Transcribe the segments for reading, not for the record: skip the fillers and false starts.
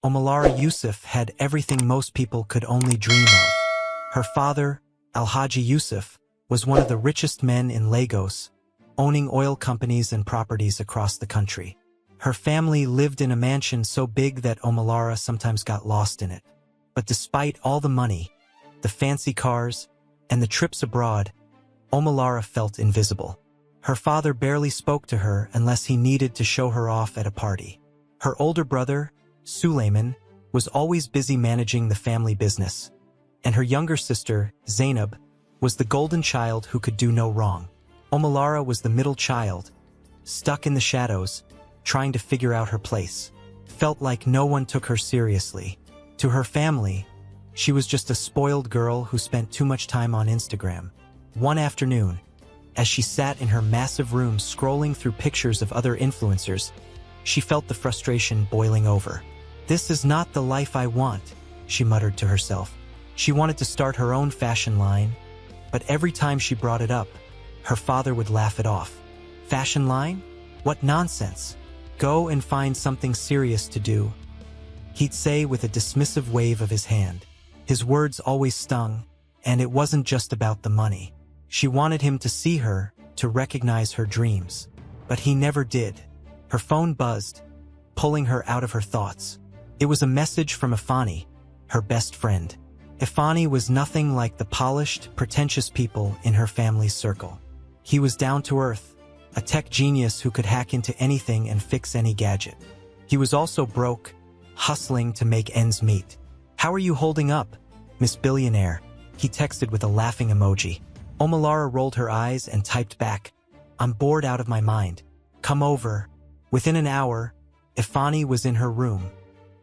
Omalara Yusuf had everything most people could only dream of. Her father, Alhaji Yusuf, was one of the richest men in Lagos, owning oil companies and properties across the country. Her family lived in a mansion so big that Omalara sometimes got lost in it. But despite all the money, the fancy cars, and the trips abroad, Omalara felt invisible. Her father barely spoke to her unless he needed to show her off at a party. Her older brother, Suleiman, was always busy managing the family business, and her younger sister, Zainab, was the golden child who could do no wrong. Omalara was the middle child, stuck in the shadows, trying to figure out her place. Felt like no one took her seriously. To her family, she was just a spoiled girl who spent too much time on Instagram. One afternoon, as she sat in her massive room scrolling through pictures of other influencers, she felt the frustration boiling over. "This is not the life I want," she muttered to herself. She wanted to start her own fashion line, but every time she brought it up, her father would laugh it off. "Fashion line? What nonsense. Go and find something serious to do," he'd say with a dismissive wave of his hand. His words always stung, and it wasn't just about the money. She wanted him to see her, to recognize her dreams. But he never did. Her phone buzzed, pulling her out of her thoughts. It was a message from Ifani, her best friend. Ifani was nothing like the polished, pretentious people in her family's circle. He was down to earth, a tech genius who could hack into anything and fix any gadget. He was also broke, hustling to make ends meet. "How are you holding up, Miss Billionaire?" he texted with a laughing emoji. Omalara rolled her eyes and typed back, "I'm bored out of my mind. Come over." Within an hour, Ifani was in her room,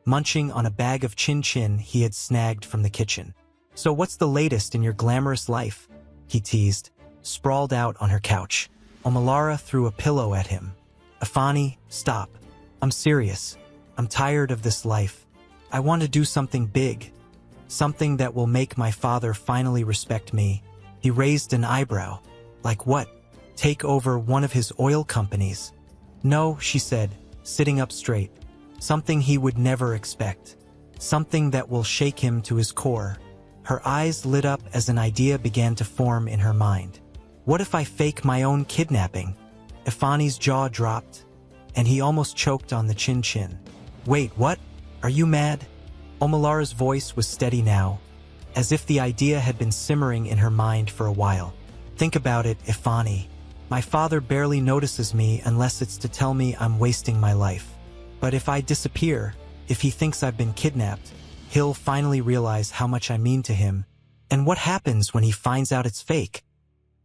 munching on a bag of chin-chin he had snagged from the kitchen. "So what's the latest in your glamorous life?" he teased, sprawled out on her couch. Omalara threw a pillow at him. "Ifani, stop. I'm serious. I'm tired of this life. I want to do something big. Something that will make my father finally respect me." He raised an eyebrow. "Like what? Take over one of his oil companies?" "No," she said, sitting up straight. "Something he would never expect. Something that will shake him to his core." Her eyes lit up as an idea began to form in her mind. "What if I fake my own kidnapping?" Ifani's jaw dropped, and he almost choked on the chin-chin. "Wait, what? Are you mad?" Omalara's voice was steady now, as if the idea had been simmering in her mind for a while. "Think about it, Ifani. My father barely notices me unless it's to tell me I'm wasting my life. But if I disappear, if he thinks I've been kidnapped, he'll finally realize how much I mean to him. And what happens when he finds out it's fake?"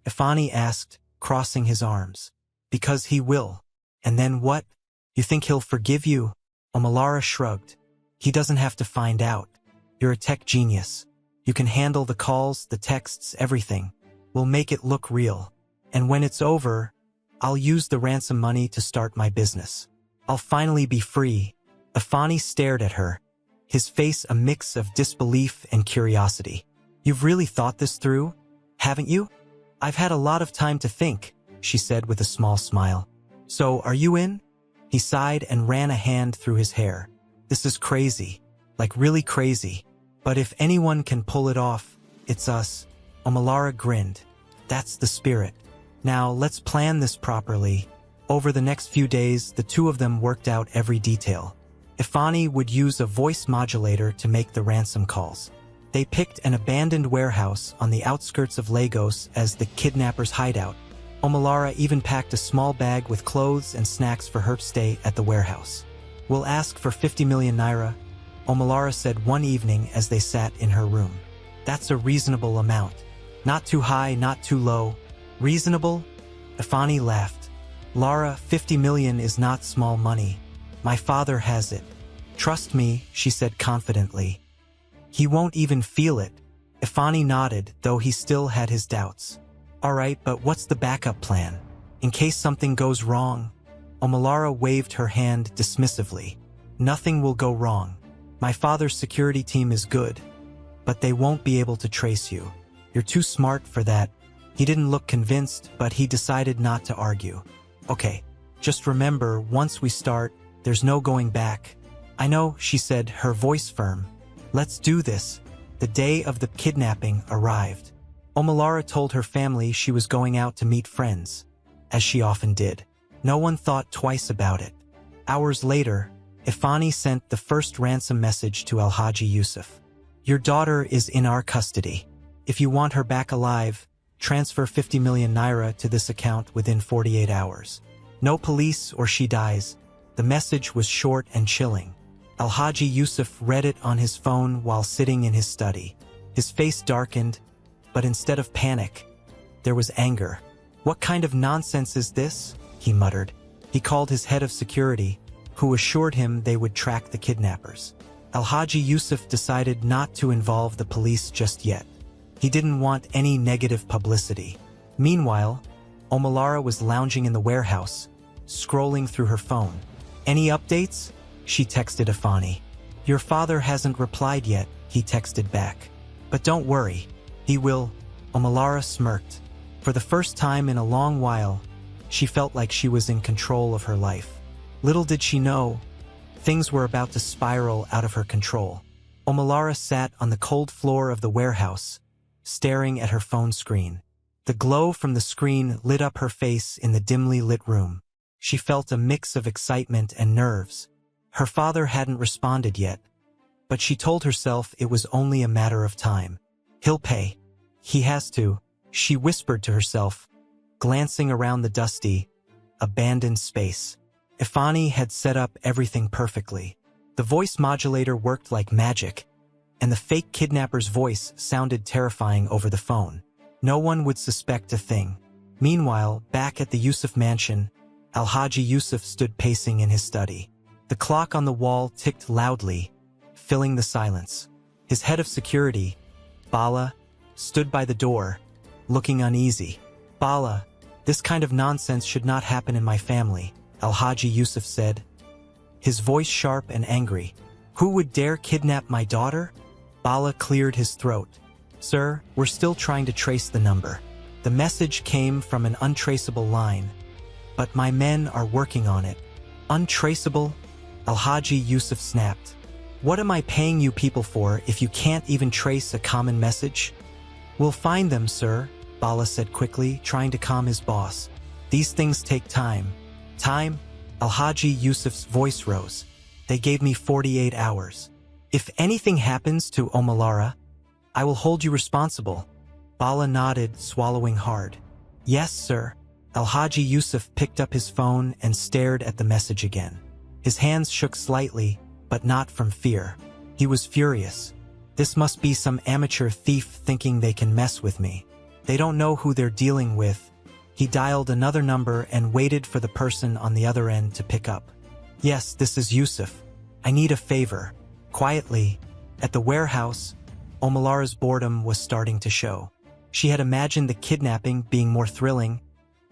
Ifani asked, crossing his arms. "Because he will. And then what? You think he'll forgive you?" Omalara shrugged. "He doesn't have to find out. You're a tech genius. You can handle the calls, the texts, everything. We'll make it look real. And when it's over, I'll use the ransom money to start my business. I'll finally be free." Ifani stared at her, his face a mix of disbelief and curiosity. "You've really thought this through, haven't you?" "I've had a lot of time to think," she said with a small smile. "So, are you in?" He sighed and ran a hand through his hair. "This is crazy, like really crazy. But if anyone can pull it off, it's us." Omalara grinned. "That's the spirit. Now, let's plan this properly." Over the next few days, the two of them worked out every detail. Ifani would use a voice modulator to make the ransom calls. They picked an abandoned warehouse on the outskirts of Lagos as the kidnappers' hideout. Omalara even packed a small bag with clothes and snacks for her stay at the warehouse. "We'll ask for 50 million naira, Omalara said one evening as they sat in her room. "That's a reasonable amount. Not too high, not too low. Reasonable?" Ifani laughed. "Lara, 50 million is not small money. My father has it. Trust me," she said confidently. "He won't even feel it." Ifani nodded, though he still had his doubts. "All right, but what's the backup plan? In case something goes wrong?" Omalara waved her hand dismissively. "Nothing will go wrong. My father's security team is good, but they won't be able to trace you. You're too smart for that." He didn't look convinced, but he decided not to argue. "Okay, just remember, once we start, there's no going back. I know, she said, her voice firm. Let's do this. The day of the kidnapping arrived. Omalara told her family she was going out to meet friends, as she often did. No one thought twice about it. Hours later, Ifani sent the first ransom message to Alhaji Yusuf. Your daughter is in our custody. If you want her back alive, transfer 50 million naira to this account within 48 hours. No police or she dies. The message was short and chilling. Alhaji Yusuf read it on his phone while sitting in his study. His face darkened, but instead of panic, there was anger. What kind of nonsense is this? He muttered. He called his head of security, who assured him they would track the kidnappers. Alhaji Yusuf decided not to involve the police just yet. He didn't want any negative publicity. Meanwhile, Omalara was lounging in the warehouse, scrolling through her phone. Any updates? She texted Ifani. Your father hasn't replied yet, he texted back. But don't worry, he will. Omalara smirked. For the first time in a long while, she felt like she was in control of her life. Little did she know, things were about to spiral out of her control. Omalara sat on the cold floor of the warehouse, staring at her phone screen. The glow from the screen lit up her face in the dimly lit room. She felt a mix of excitement and nerves. Her father hadn't responded yet, but she told herself it was only a matter of time. He'll pay. He has to, she whispered to herself, glancing around the dusty, abandoned space. Ifani had set up everything perfectly. The voice modulator worked like magic, and the fake kidnapper's voice sounded terrifying over the phone. No one would suspect a thing. Meanwhile, back at the Yusuf mansion, Alhaji Yusuf stood pacing in his study. The clock on the wall ticked loudly, filling the silence. His head of security, Bala, stood by the door, looking uneasy. Bala, this kind of nonsense should not happen in my family, Alhaji Yusuf said, his voice sharp and angry. Who would dare kidnap my daughter? Bala cleared his throat. Sir, we're still trying to trace the number. The message came from an untraceable line, but my men are working on it. Untraceable? Alhaji Yusuf snapped. What am I paying you people for if you can't even trace a common message? We'll find them, sir, Bala said quickly, trying to calm his boss. These things take time. Time? Alhaji Yusuf's voice rose. They gave me 48 hours. If anything happens to Omalara, I will hold you responsible. Bala nodded, swallowing hard. Yes, sir. Alhaji Yusuf picked up his phone and stared at the message again. His hands shook slightly, but not from fear. He was furious. This must be some amateur thief thinking they can mess with me. They don't know who they're dealing with. He dialed another number and waited for the person on the other end to pick up. Yes, this is Yusuf. I need a favor. Quietly, at the warehouse, Omalara's boredom was starting to show. She had imagined the kidnapping being more thrilling,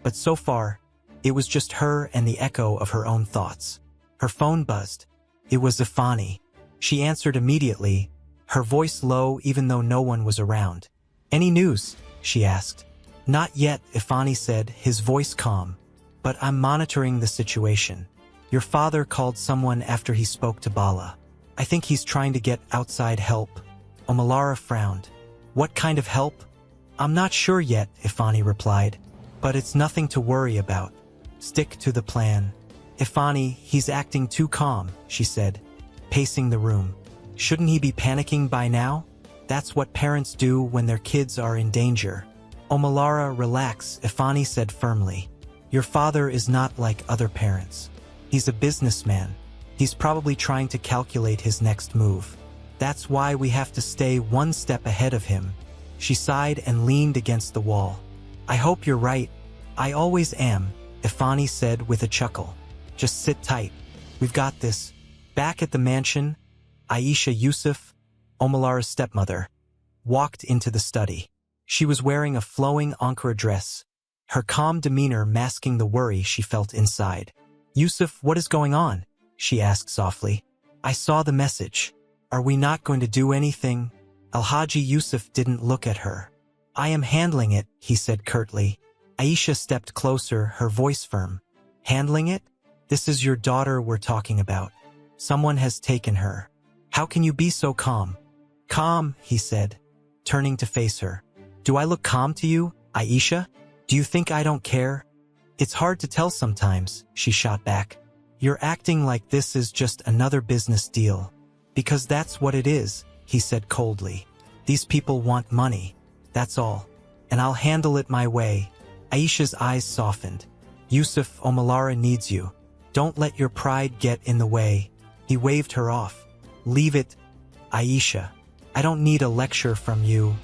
but so far, it was just her and the echo of her own thoughts. Her phone buzzed. It was Ifani. She answered immediately, her voice low even though no one was around. Any news? She asked. Not yet, Ifani said, his voice calm. But I'm monitoring the situation. Your father called someone after he spoke to Bala. I think he's trying to get outside help. Omalara frowned. What kind of help? I'm not sure yet, Ifani replied. But it's nothing to worry about. Stick to the plan. Ifani, he's acting too calm, she said, pacing the room. Shouldn't he be panicking by now? That's what parents do when their kids are in danger. Omalara, relax, Ifani said firmly. Your father is not like other parents. He's a businessman. He's probably trying to calculate his next move. That's why we have to stay one step ahead of him. She sighed and leaned against the wall. I hope you're right. I always am, Ifani said with a chuckle. Just sit tight. We've got this. Back at the mansion, Aisha Yusuf, Omalara's stepmother, walked into the study. She was wearing a flowing Ankara dress, her calm demeanor masking the worry she felt inside. Yusuf, what is going on? She asked softly. I saw the message. Are we not going to do anything? Alhaji Yusuf didn't look at her. I am handling it, he said curtly. Aisha stepped closer, her voice firm. Handling it? This is your daughter we're talking about. Someone has taken her. How can you be so calm? Calm, he said, turning to face her. Do I look calm to you, Aisha? Do you think I don't care? It's hard to tell sometimes, she shot back. You're acting like this is just another business deal. Because that's what it is, he said coldly. These people want money. That's all. And I'll handle it my way. Aisha's eyes softened. Yusuf, Omalara needs you. Don't let your pride get in the way. He waved her off. Leave it, Aisha. I don't need a lecture from you.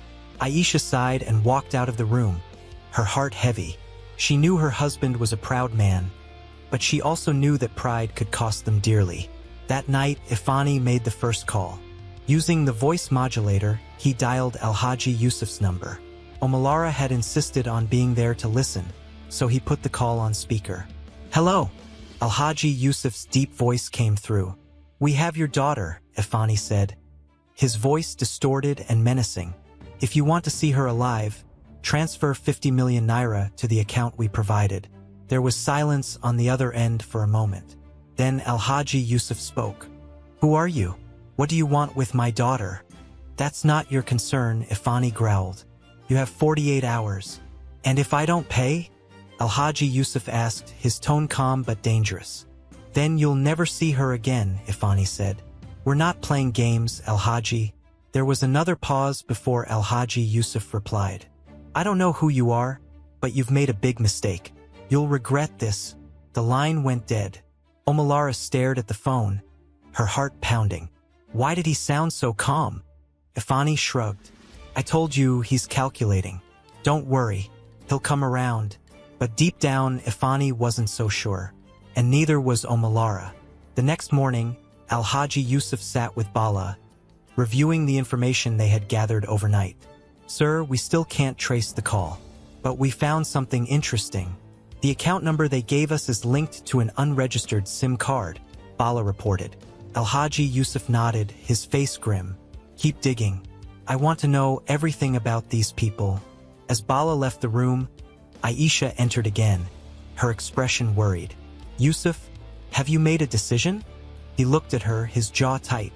Aisha sighed and walked out of the room, her heart heavy. She knew her husband was a proud man, but she also knew that pride could cost them dearly. That night, Ifani made the first call. Using the voice modulator, he dialed Alhaji Yusuf's number. Omalara had insisted on being there to listen, so he put the call on speaker. Hello. Alhaji Yusuf's deep voice came through. We have your daughter, Ifani said, his voice distorted and menacing. If you want to see her alive, transfer 50 million naira to the account we provided. There was silence on the other end for a moment. Then Alhaji Yusuf spoke. Who are you? What do you want with my daughter? That's not your concern, Ifani growled. You have 48 hours. And if I don't pay? Alhaji Yusuf asked, his tone calm but dangerous. Then you'll never see her again, Ifani said. We're not playing games, Alhaji. There was another pause before Alhaji Yusuf replied. I don't know who you are, but you've made a big mistake. You'll regret this. The line went dead. Omalara stared at the phone, her heart pounding. Why did he sound so calm? Ifani shrugged. I told you he's calculating. Don't worry, he'll come around. But deep down, Ifani wasn't so sure. And neither was Omalara. The next morning, Alhaji Yusuf sat with Bala, reviewing the information they had gathered overnight. Sir, we still can't trace the call. But we found something interesting. The account number they gave us is linked to an unregistered SIM card, Bala reported. Alhaji Yusuf nodded, his face grim. Keep digging. I want to know everything about these people. As Bala left the room, Aisha entered again, her expression worried. Yusuf, have you made a decision? He looked at her, his jaw tight.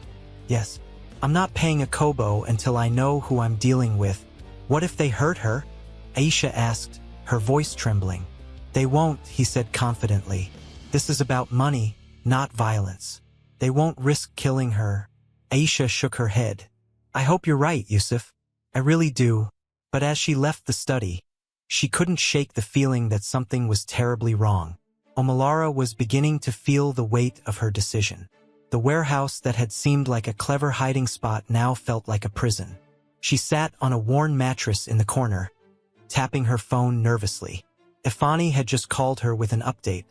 Yes. I'm not paying a kobo until I know who I'm dealing with. What if they hurt her? Aisha asked, her voice trembling. They won't, he said confidently. This is about money, not violence. They won't risk killing her. Aisha shook her head. I hope you're right, Yusuf. I really do. But as she left the study, she couldn't shake the feeling that something was terribly wrong. Omalara was beginning to feel the weight of her decision. The warehouse that had seemed like a clever hiding spot now felt like a prison. She sat on a worn mattress in the corner, tapping her phone nervously. Ifani had just called her with an update,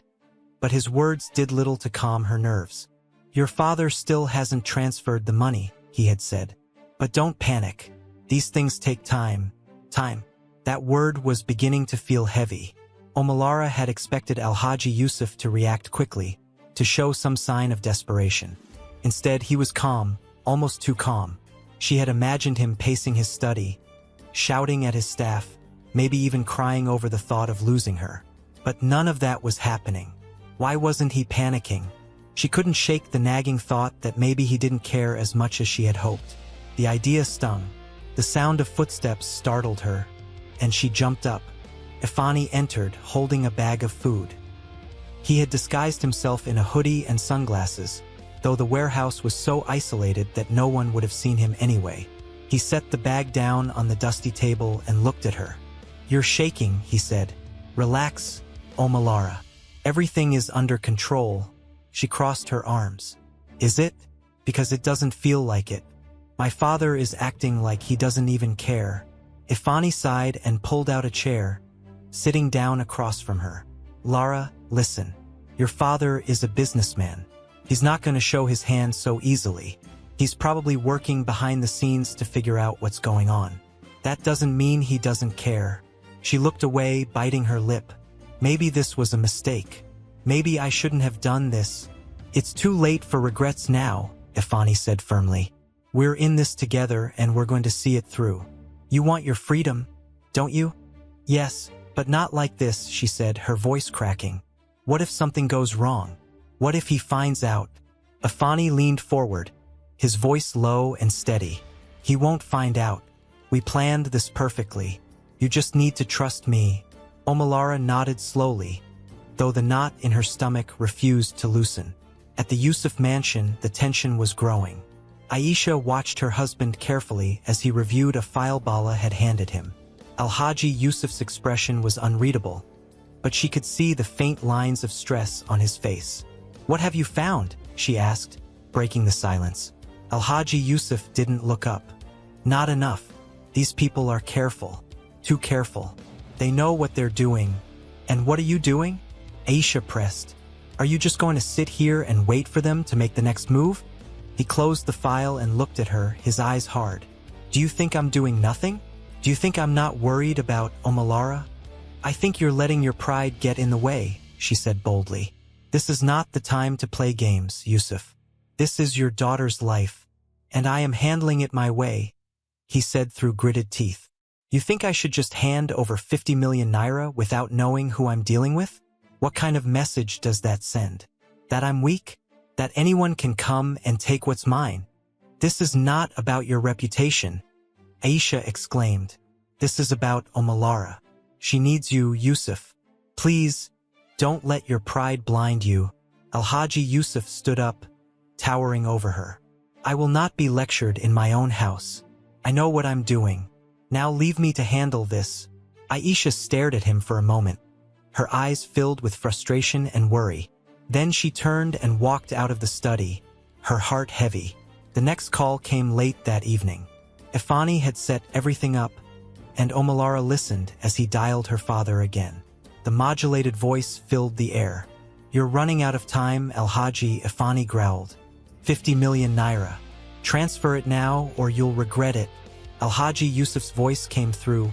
but his words did little to calm her nerves. Your father still hasn't transferred the money, he had said. But don't panic. These things take time. Time. That word was beginning to feel heavy. Omalara had expected Alhaji Yusuf to react quickly, to show some sign of desperation. Instead, he was calm, almost too calm. She had imagined him pacing his study, shouting at his staff, maybe even crying over the thought of losing her. But none of that was happening. Why wasn't he panicking? She couldn't shake the nagging thought that maybe he didn't care as much as she had hoped. The idea stung. The sound of footsteps startled her, and she jumped up. Ifani entered, holding a bag of food. He had disguised himself in a hoodie and sunglasses, though the warehouse was so isolated that no one would have seen him anyway. He set the bag down on the dusty table and looked at her. You're shaking, he said. Relax, Omalara. Everything is under control. She crossed her arms. Is it? Because it doesn't feel like it. My father is acting like he doesn't even care. Ifani sighed and pulled out a chair, sitting down across from her. Lara, listen. Your father is a businessman. He's not going to show his hand so easily. He's probably working behind the scenes to figure out what's going on. That doesn't mean he doesn't care. She looked away, biting her lip. Maybe this was a mistake. Maybe I shouldn't have done this. It's too late for regrets now, Ifani said firmly. We're in this together and we're going to see it through. You want your freedom, don't you? Yes, but not like this, she said, her voice cracking. What if something goes wrong? What if he finds out? Afani leaned forward, his voice low and steady. He won't find out. We planned this perfectly. You just need to trust me. Omalara nodded slowly, though the knot in her stomach refused to loosen. At the Yusuf mansion, the tension was growing. Aisha watched her husband carefully as he reviewed a file Bala had handed him. Alhaji Yusuf's expression was unreadable, but she could see the faint lines of stress on his face. "What have you found?" she asked, breaking the silence. Alhaji Yusuf didn't look up. "Not enough. These people are careful. Too careful. They know what they're doing." "And what are you doing?" Aisha pressed. "Are you just going to sit here and wait for them to make the next move?" He closed the file and looked at her, his eyes hard. "Do you think I'm doing nothing? Do you think I'm not worried about Omalara?" "I think you're letting your pride get in the way," she said boldly. "This is not the time to play games, Yusuf. This is your daughter's life, and I am handling it my way," he said through gritted teeth. "You think I should just hand over 50 million naira without knowing who I'm dealing with? What kind of message does that send? That I'm weak? That anyone can come and take what's mine? This is not about your reputation," Aisha exclaimed. "This is about Omalara. She needs you, Yusuf. Please, don't let your pride blind you." Alhaji Yusuf stood up, towering over her. "I will not be lectured in my own house. I know what I'm doing. Now leave me to handle this." Aisha stared at him for a moment, her eyes filled with frustration and worry. Then she turned and walked out of the study, her heart heavy. The next call came late that evening. Ifani had set everything up, and Omalara listened as he dialed her father again. The modulated voice filled the air. "You're running out of time," Alhaji Ifani growled. 50 million naira. Transfer it now or you'll regret it." Alhaji Yusuf's voice came through,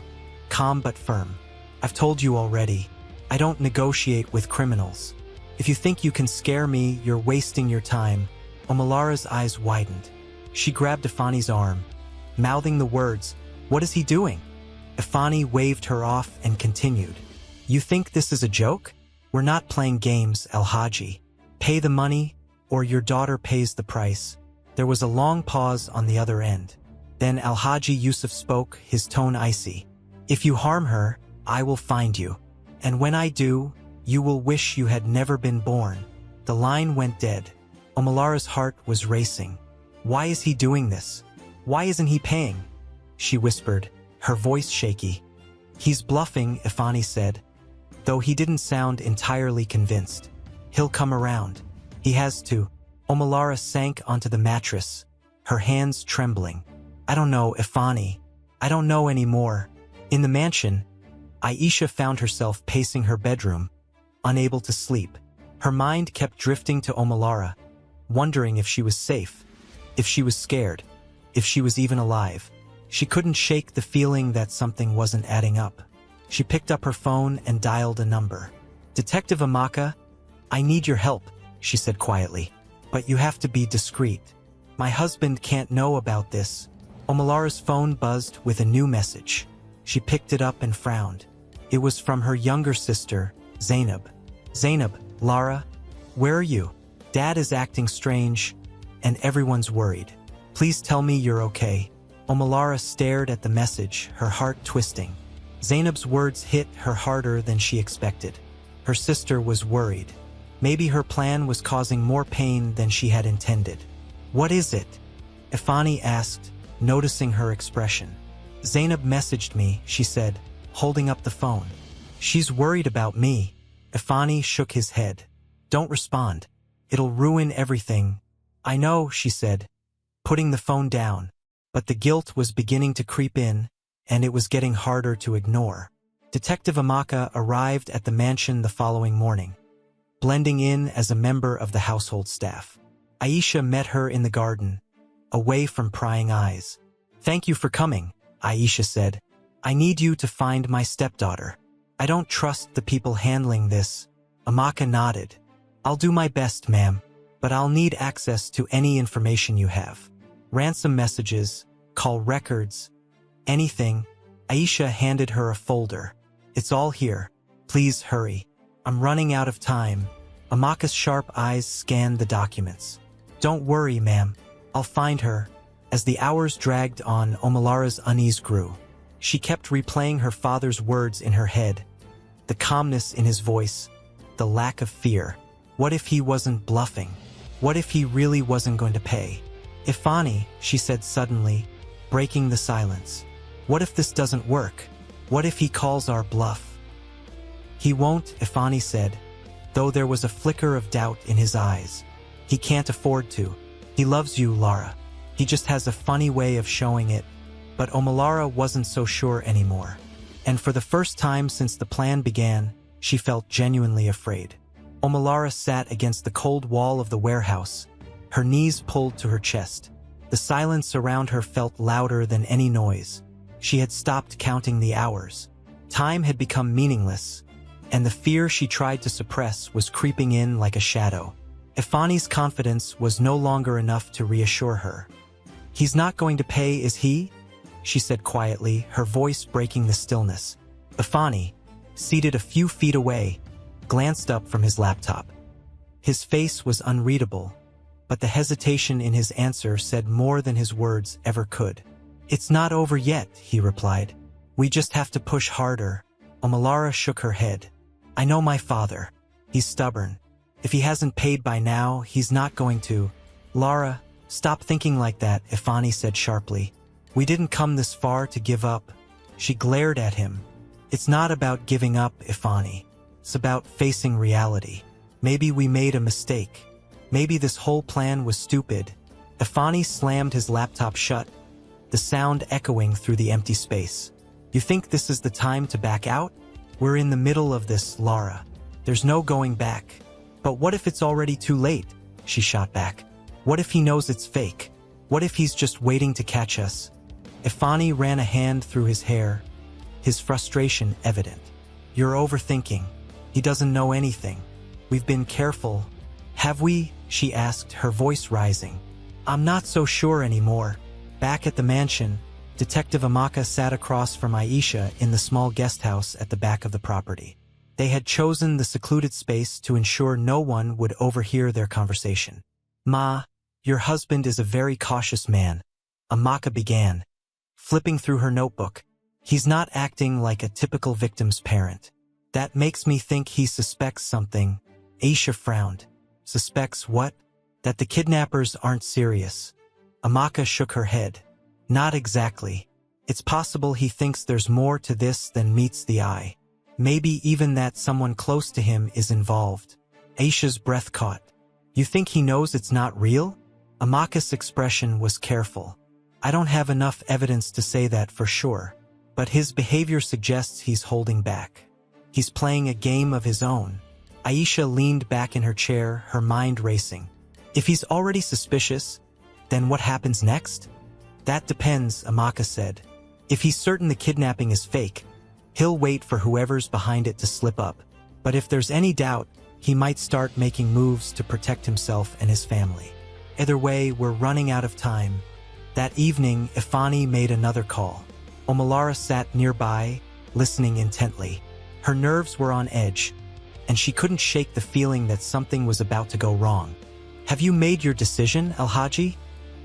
calm but firm. "I've told you already. I don't negotiate with criminals. If you think you can scare me, you're wasting your time." Omalara's eyes widened. She grabbed Ifani's arm, mouthing the words, "What is he doing?" Ifani waved her off and continued. "You think this is a joke? We're not playing games, Alhaji. Pay the money, or your daughter pays the price." There was a long pause on the other end. Then Alhaji Yusuf spoke, his tone icy. "If you harm her, I will find you. And when I do, you will wish you had never been born." The line went dead. Omalara's heart was racing. "Why is he doing this? Why isn't he paying?" she whispered, her voice shaky. "He's bluffing," Ifani said, though he didn't sound entirely convinced. "He'll come around. He has to." Omalara sank onto the mattress, her hands trembling. "I don't know, Ifani. I don't know anymore." In the mansion, Aisha found herself pacing her bedroom, unable to sleep. Her mind kept drifting to Omalara, wondering if she was safe, if she was scared, if she was even alive. She couldn't shake the feeling that something wasn't adding up. She picked up her phone and dialed a number. "Detective Amaka, I need your help," she said quietly. "But you have to be discreet. My husband can't know about this." Omalara's phone buzzed with a new message. She picked it up and frowned. It was from her younger sister, Zainab. "Zainab, Lara, where are you? Dad is acting strange, and everyone's worried. Please tell me you're okay." Omalara stared at the message, her heart twisting. Zainab's words hit her harder than she expected. Her sister was worried. Maybe her plan was causing more pain than she had intended. "What is it?" Ifani asked, noticing her expression. "Zainab messaged me," she said, holding up the phone. "She's worried about me." Ifani shook his head. "Don't respond. It'll ruin everything." "I know," she said, putting the phone down, but the guilt was beginning to creep in, and it was getting harder to ignore. Detective Amaka arrived at the mansion the following morning, blending in as a member of the household staff. Aisha met her in the garden, away from prying eyes. "Thank you for coming," Aisha said. "I need you to find my stepdaughter. I don't trust the people handling this." Amaka nodded. "I'll do my best, ma'am, but I'll need access to any information you have. Ransom messages, call records, anything." Aisha handed her a folder. "It's all here. Please hurry. I'm running out of time." Amaka's sharp eyes scanned the documents. Don't worry, ma'am. I'll find her. As the hours dragged on, Omalara's unease grew. She kept replaying her father's words in her head. The calmness in his voice. The lack of fear. What if he wasn't bluffing? What if he really wasn't going to pay? Ifani, she said suddenly, breaking the silence. What if this doesn't work? What if he calls our bluff? He won't, Ifani said, though there was a flicker of doubt in his eyes. He can't afford to. He loves you, Lara. He just has a funny way of showing it. But Omalara wasn't so sure anymore. And for the first time since the plan began, she felt genuinely afraid. Omalara sat against the cold wall of the warehouse, her knees pulled to her chest. The silence around her felt louder than any noise. She had stopped counting the hours. Time had become meaningless, and the fear she tried to suppress was creeping in like a shadow. Ifani's confidence was no longer enough to reassure her. "He's not going to pay, is he?" she said quietly, her voice breaking the stillness. Ifani, seated a few feet away, glanced up from his laptop. His face was unreadable, but the hesitation in his answer said more than his words ever could. "It's not over yet," he replied. "We just have to push harder." Omalara shook her head. "I know my father. He's stubborn. If he hasn't paid by now, he's not going to." "Lara, stop thinking like that," Ifani said sharply. "We didn't come this far to give up." She glared at him. "It's not about giving up, Ifani. It's about facing reality. Maybe we made a mistake. Maybe this whole plan was stupid." Ifani slammed his laptop shut, the sound echoing through the empty space. "You think this is the time to back out? We're in the middle of this, Lara. There's no going back." "But what if it's already too late?" she shot back. "What if he knows it's fake? What if he's just waiting to catch us?" Ifani ran a hand through his hair, his frustration evident. "You're overthinking. He doesn't know anything. We've been careful." "Have we?" she asked, her voice rising. "I'm not so sure anymore." Back at the mansion, Detective Amaka sat across from Aisha in the small guest house at the back of the property. They had chosen the secluded space to ensure no one would overhear their conversation. "Ma, your husband is a very cautious man," Amaka began, flipping through her notebook. "He's not acting like a typical victim's parent. That makes me think he suspects something." Aisha frowned. "Suspects what?" "That the kidnappers aren't serious." Amaka shook her head. "Not exactly. It's possible he thinks there's more to this than meets the eye. Maybe even that someone close to him is involved." Aisha's breath caught. "You think he knows it's not real?" Amaka's expression was careful. "I don't have enough evidence to say that for sure, but his behavior suggests he's holding back. He's playing a game of his own." Aisha leaned back in her chair, her mind racing. "If he's already suspicious, then what happens next?" "That depends," Amaka said. "If he's certain the kidnapping is fake, he'll wait for whoever's behind it to slip up. But if there's any doubt, he might start making moves to protect himself and his family. Either way, we're running out of time." That evening, Ifani made another call. Omalara sat nearby, listening intently. Her nerves were on edge, and she couldn't shake the feeling that something was about to go wrong. "Have you made your decision, Alhaji?"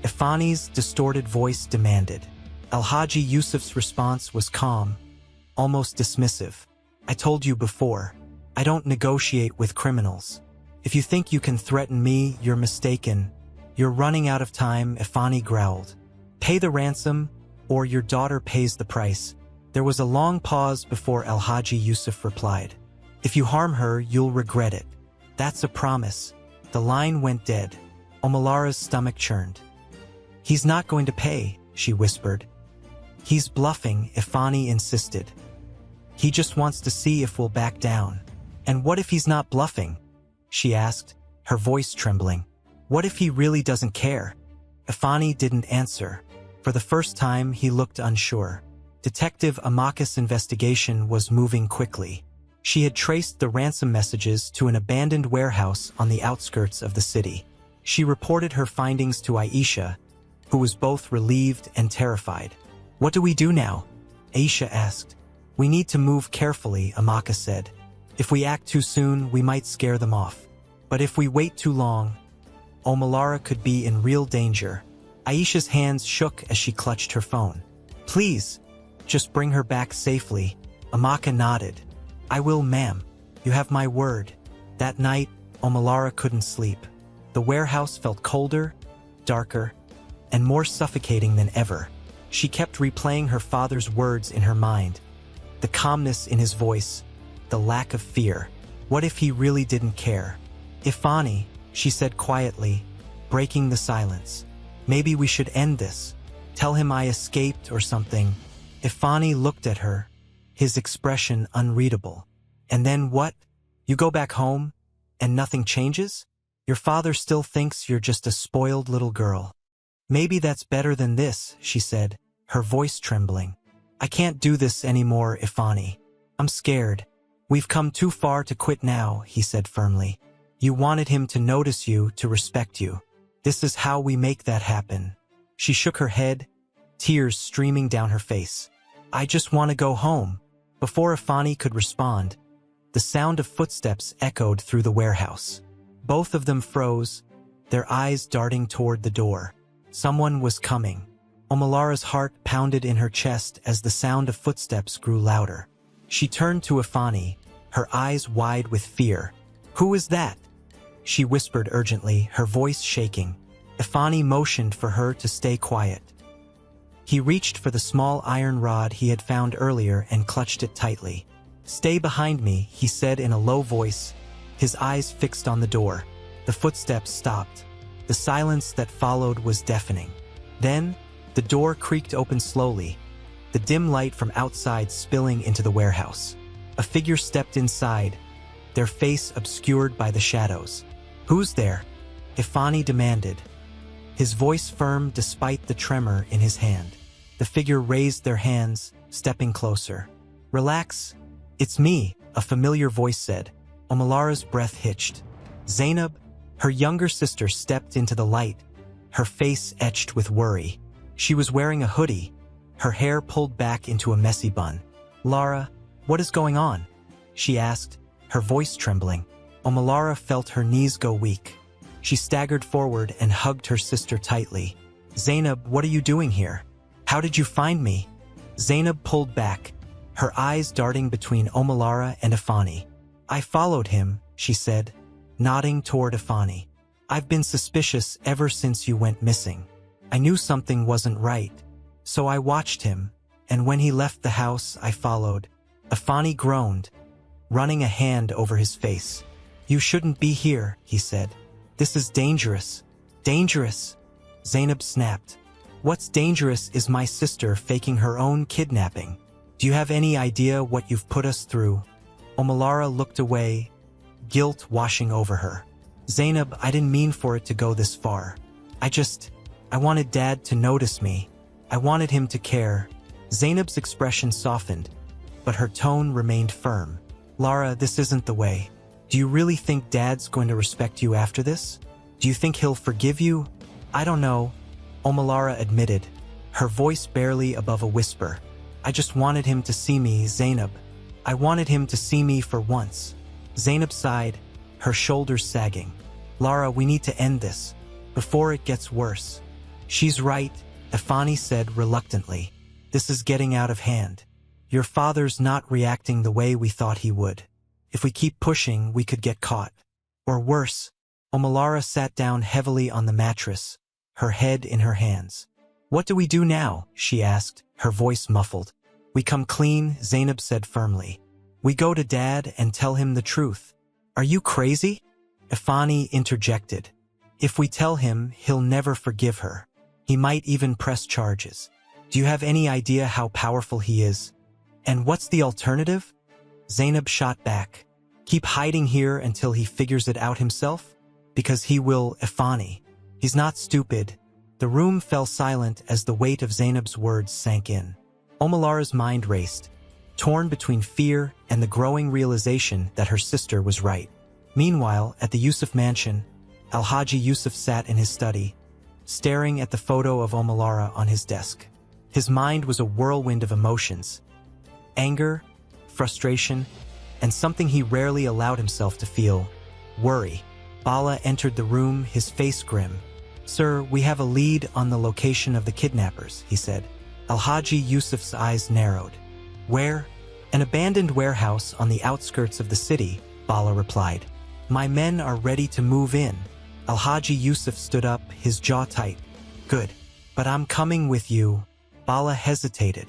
Ifani's distorted voice demanded. Alhaji Yusuf's response was calm, almost dismissive. "I told you before, I don't negotiate with criminals. If you think you can threaten me, you're mistaken. You're running out of time," Ifani growled. "Pay the ransom, or your daughter pays the price." There was a long pause before Alhaji Yusuf replied. "If you harm her, you'll regret it. That's a promise." The line went dead. Omalara's stomach churned. "He's not going to pay," she whispered. "He's bluffing," Ifani insisted. "He just wants to see if we'll back down." "And what if he's not bluffing?" she asked, her voice trembling. "What if he really doesn't care?" Ifani didn't answer. For the first time, he looked unsure. Detective Amaka's investigation was moving quickly. She had traced the ransom messages to an abandoned warehouse on the outskirts of the city. She reported her findings to Aisha, who was both relieved and terrified. "What do we do now?" Aisha asked. "We need to move carefully," Amaka said. "If we act too soon, we might scare them off. But if we wait too long..." Omalara could be in real danger. Aisha's hands shook as she clutched her phone. "Please, just bring her back safely." Amaka nodded. "I will, ma'am. You have my word." That night, Omalara couldn't sleep. The warehouse felt colder, darker, and more suffocating than ever. She kept replaying her father's words in her mind. The calmness in his voice, the lack of fear. What if he really didn't care? "Ifani," she said quietly, breaking the silence. "Maybe we should end this. Tell him I escaped or something." Ifani looked at her, his expression unreadable. "And then what? You go back home, and nothing changes? Your father still thinks you're just a spoiled little girl." "Maybe that's better than this," she said, her voice trembling. "I can't do this anymore, Ifani. I'm scared." "We've come too far to quit now," he said firmly. "You wanted him to notice you, to respect you. This is how we make that happen." She shook her head, tears streaming down her face. "I just want to go home." Before Ifani could respond, the sound of footsteps echoed through the warehouse. Both of them froze, their eyes darting toward the door. Someone was coming. Omalara's heart pounded in her chest as the sound of footsteps grew louder. She turned to Ifani, her eyes wide with fear. "Who is that?" she whispered urgently, her voice shaking. Ifani motioned for her to stay quiet. He reached for the small iron rod he had found earlier and clutched it tightly. "Stay behind me," he said in a low voice, his eyes fixed on the door. The footsteps stopped. The silence that followed was deafening. Then, the door creaked open slowly, the dim light from outside spilling into the warehouse. A figure stepped inside, their face obscured by the shadows. "Who's there?" Ifani demanded, his voice firm despite the tremor in his hand. The figure raised their hands, stepping closer. "Relax. It's me," a familiar voice said. Omalara's breath hitched. Zainab, her younger sister, stepped into the light, her face etched with worry. She was wearing a hoodie, her hair pulled back into a messy bun. "Lara, what is going on?" she asked, her voice trembling. Omalara felt her knees go weak. She staggered forward and hugged her sister tightly. "Zainab, what are you doing here? How did you find me?" Zainab pulled back, her eyes darting between Omalara and Ifani. "I followed him," she said, nodding toward Ifani. "I've been suspicious ever since you went missing. I knew something wasn't right, so I watched him, and when he left the house, I followed." Ifani groaned, running a hand over his face. "You shouldn't be here," he said. "This is dangerous. Dangerous." Zainab snapped. "What's dangerous is my sister faking her own kidnapping. Do you have any idea what you've put us through?" Omalara looked away, guilt washing over her. "Zainab, I didn't mean for it to go this far. I wanted Dad to notice me. I wanted him to care." Zainab's expression softened, but her tone remained firm. "Lara, this isn't the way. Do you really think Dad's going to respect you after this? Do you think he'll forgive you?" "I don't know," Omalara admitted, her voice barely above a whisper. "I just wanted him to see me, Zainab. I wanted him to see me for once." Zainab sighed, her shoulders sagging. "Lara, we need to end this, before it gets worse." "She's right," Ifani said reluctantly. "This is getting out of hand. Your father's not reacting the way we thought he would. If we keep pushing, we could get caught. Or worse." Omalara sat down heavily on the mattress, her head in her hands. "What do we do now?" she asked, her voice muffled. "We come clean," Zainab said firmly. "We go to Dad and tell him the truth." "Are you crazy?" Ifani interjected. "If we tell him, he'll never forgive her. He might even press charges. Do you have any idea how powerful he is? And what's the alternative?" Zainab shot back. "Keep hiding here until he figures it out himself? Because he will, Ifani. He's not stupid." The room fell silent as the weight of Zainab's words sank in. Omalara's mind raced, torn between fear and the growing realization that her sister was right. Meanwhile, at the Yusuf mansion, Alhaji Yusuf sat in his study, staring at the photo of Omalara on his desk. His mind was a whirlwind of emotions. Anger, frustration, and something he rarely allowed himself to feel, worry. Bala entered the room, his face grim. "Sir, we have a lead on the location of the kidnappers," he said. Alhaji Yusuf's eyes narrowed. "Where?" "An abandoned warehouse on the outskirts of the city," Bala replied. "My men are ready to move in." Alhaji Yusuf stood up, his jaw tight. "Good. But I'm coming with you." Bala hesitated.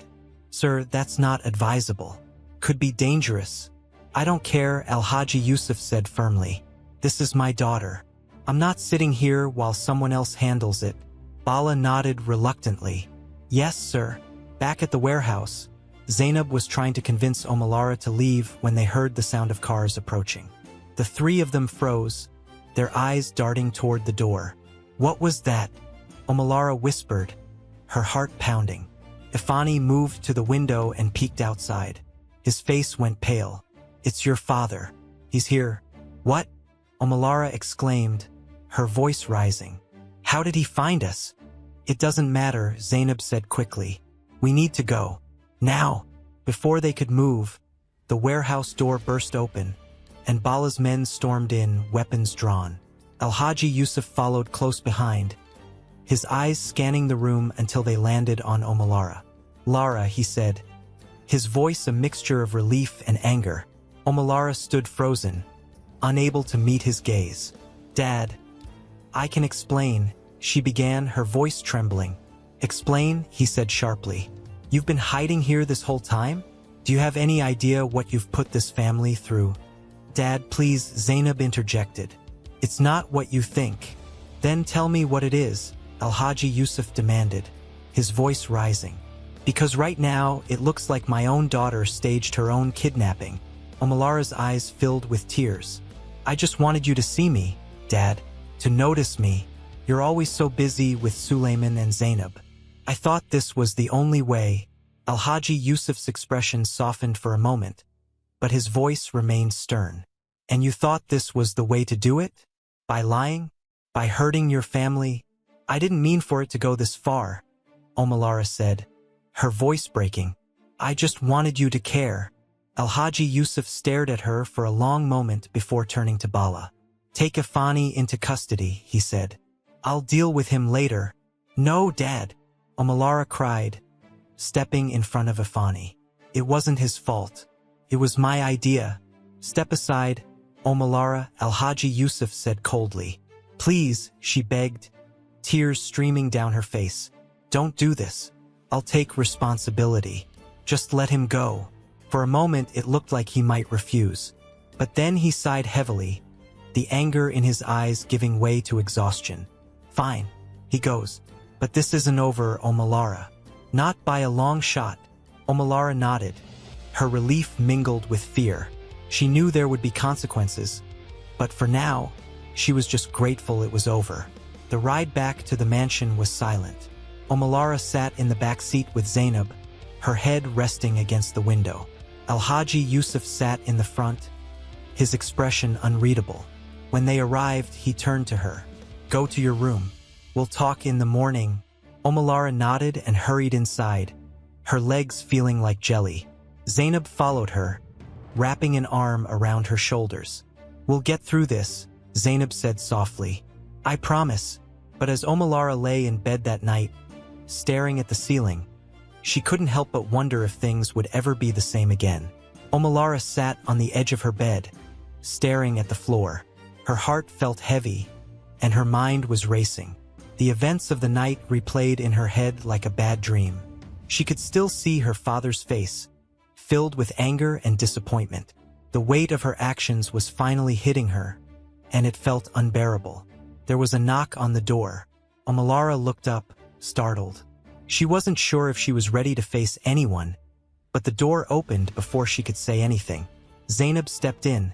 "Sir, that's not advisable. Could be dangerous." "I don't care," Alhaji Yusuf said firmly. "This is my daughter. I'm not sitting here while someone else handles it." Bala nodded reluctantly. "Yes, sir." Back at the warehouse, Zainab was trying to convince Omalara to leave when they heard the sound of cars approaching. The three of them froze, their eyes darting toward the door. "What was that?" Omalara whispered, her heart pounding. Ifani moved to the window and peeked outside. His face went pale. "It's your father. He's here." "What?" Omalara exclaimed, her voice rising. "How did he find us?" "It doesn't matter," Zainab said quickly. "We need to go. Now." Before they could move, the warehouse door burst open, and Bala's men stormed in, weapons drawn. Alhaji Yusuf followed close behind, his eyes scanning the room until they landed on Omalara. "Lara," he said, his voice a mixture of relief and anger. Omalara stood frozen, unable to meet his gaze. "Dad." "I can explain," she began, her voice trembling. "Explain," he said sharply. "You've been hiding here this whole time? Do you have any idea what you've put this family through?" "Dad, please," Zainab interjected. "It's not what you think." "Then tell me what it is," Alhaji Yusuf demanded, his voice rising. "Because right now, it looks like my own daughter staged her own kidnapping." Omalara's eyes filled with tears. "I just wanted you to see me, Dad, to notice me. You're always so busy with Suleiman and Zainab. I thought this was the only way." Alhaji Yusuf's expression softened for a moment, but his voice remained stern. "And you thought this was the way to do it? By lying? By hurting your family?" "I didn't mean for it to go this far," Omalara said, her voice breaking. "I just wanted you to care." Alhaji Yusuf stared at her for a long moment before turning to Bala. "Take Ifani into custody," he said. "I'll deal with him later." "No, Dad," Omalara cried, stepping in front of Ifani. "It wasn't his fault. It was my idea." "Step aside, Omalara," Alhaji Yusuf said coldly. "Please," she begged, tears streaming down her face. "Don't do this. I'll take responsibility. Just let him go." For a moment it looked like he might refuse, but then he sighed heavily, the anger in his eyes giving way to exhaustion. "Fine," he goes. "But this isn't over, Omalara." "Not by a long shot." Omalara nodded, her relief mingled with fear. She knew there would be consequences, but for now, she was just grateful it was over. The ride back to the mansion was silent. Omalara sat in the back seat with Zainab, her head resting against the window. Alhaji Yusuf sat in the front, his expression unreadable. When they arrived, he turned to her. "Go to your room. We'll talk in the morning." Omalara nodded and hurried inside, her legs feeling like jelly. Zainab followed her, wrapping an arm around her shoulders. "We'll get through this," Zainab said softly. "I promise." But as Omalara lay in bed that night, staring at the ceiling, she couldn't help but wonder if things would ever be the same again. Omalara sat on the edge of her bed, staring at the floor. Her heart felt heavy, and her mind was racing. The events of the night replayed in her head like a bad dream. She could still see her father's face, filled with anger and disappointment. The weight of her actions was finally hitting her, and it felt unbearable. There was a knock on the door. Omalara looked up, startled. She wasn't sure if she was ready to face anyone, but the door opened before she could say anything. Zainab stepped in,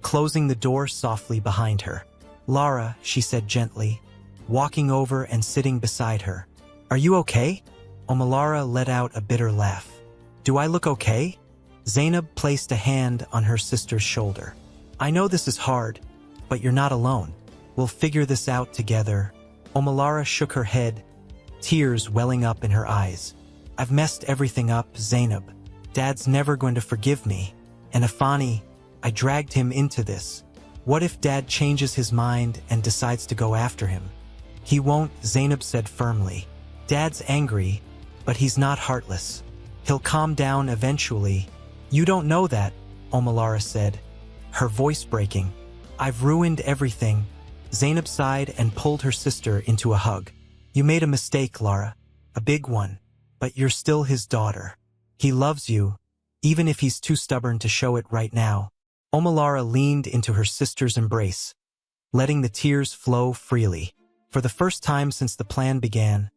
closing the door softly behind her. "Lara," she said gently, walking over and sitting beside her. "Are you okay?" Omalara let out a bitter laugh. "Do I look okay?" Zainab placed a hand on her sister's shoulder. "I know this is hard, but you're not alone. We'll figure this out together." Omalara shook her head, tears welling up in her eyes. "I've messed everything up, Zainab. Dad's never going to forgive me. And Ifani, I dragged him into this. What if Dad changes his mind and decides to go after him? He won't, Zainab said firmly. Dad's angry, but he's not heartless. He'll calm down eventually. You don't know that, Omalara said, her voice breaking. I've ruined everything. Zainab sighed and pulled her sister into a hug. You made a mistake, Lara. A big one. But you're still his daughter. He loves you, even if he's too stubborn to show it right now. Omalara leaned into her sister's embrace, letting the tears flow freely. For the first time since the plan began,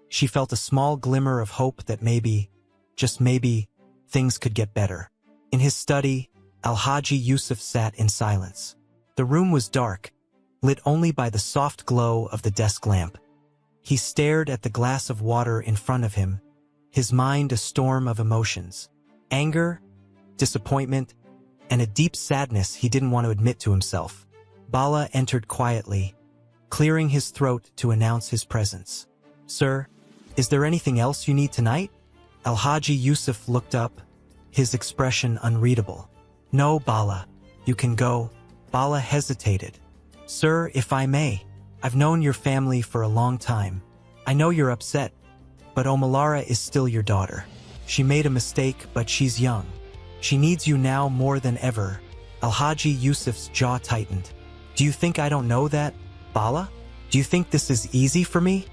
she felt a small glimmer of hope that maybe, just maybe, things could get better. In his study, Alhaji Yusuf sat in silence. The room was dark, lit only by the soft glow of the desk lamp. He stared at the glass of water in front of him, his mind a storm of emotions. Anger, disappointment, and a deep sadness he didn't want to admit to himself. Bala entered quietly, clearing his throat to announce his presence. Sir, is there anything else you need tonight? Alhaji Yusuf looked up, his expression unreadable. No, Bala, you can go. Bala hesitated. Sir, if I may, I've known your family for a long time. I know you're upset, but Omalara is still your daughter. She made a mistake, but she's young. She needs you now more than ever. Alhaji Yusuf's jaw tightened. Do you think I don't know that, Bala? Do you think this is easy for me?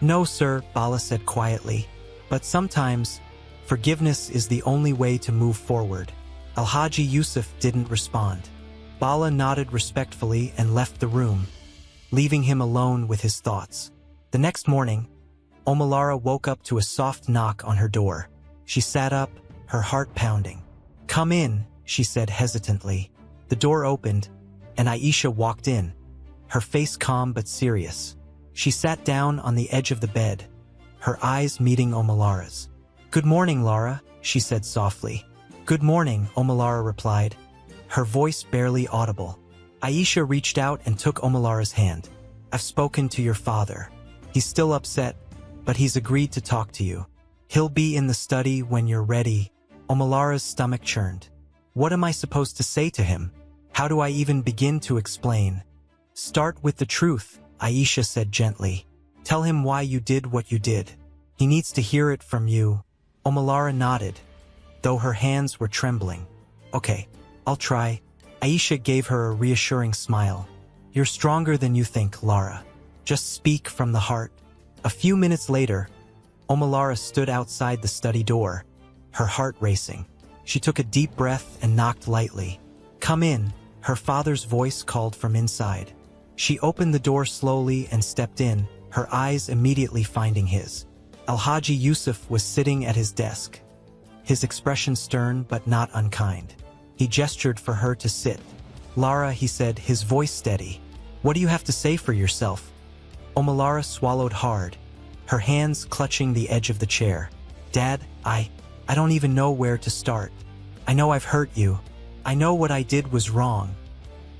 No, sir, Bala said quietly. But sometimes, forgiveness is the only way to move forward. Alhaji Yusuf didn't respond. Bala nodded respectfully and left the room, leaving him alone with his thoughts. The next morning, Omalara woke up to a soft knock on her door. She sat up, her heart pounding. Come in, she said hesitantly. The door opened, and Aisha walked in, her face calm but serious. She sat down on the edge of the bed, her eyes meeting Omalara's. Good morning, Lara, she said softly. Good morning, Omalara replied, her voice barely audible. Aisha reached out and took Omalara's hand. I've spoken to your father. He's still upset, but he's agreed to talk to you. He'll be in the study when you're ready. Omalara's stomach churned. What am I supposed to say to him? How do I even begin to explain? Start with the truth, Aisha said gently. Tell him why you did what you did. He needs to hear it from you. Omalara nodded, though her hands were trembling. Okay, I'll try. Aisha gave her a reassuring smile. You're stronger than you think, Lara. Just speak from the heart. A few minutes later, Omalara stood outside the study door, her heart racing. She took a deep breath and knocked lightly. Come in, her father's voice called from inside. She opened the door slowly and stepped in, her eyes immediately finding his. Alhaji Yusuf was sitting at his desk, his expression stern but not unkind. He gestured for her to sit. Lara, he said, his voice steady. What do you have to say for yourself? Omalara swallowed hard, her hands clutching the edge of the chair. Dad, I don't even know where to start. I know I've hurt you. I know what I did was wrong.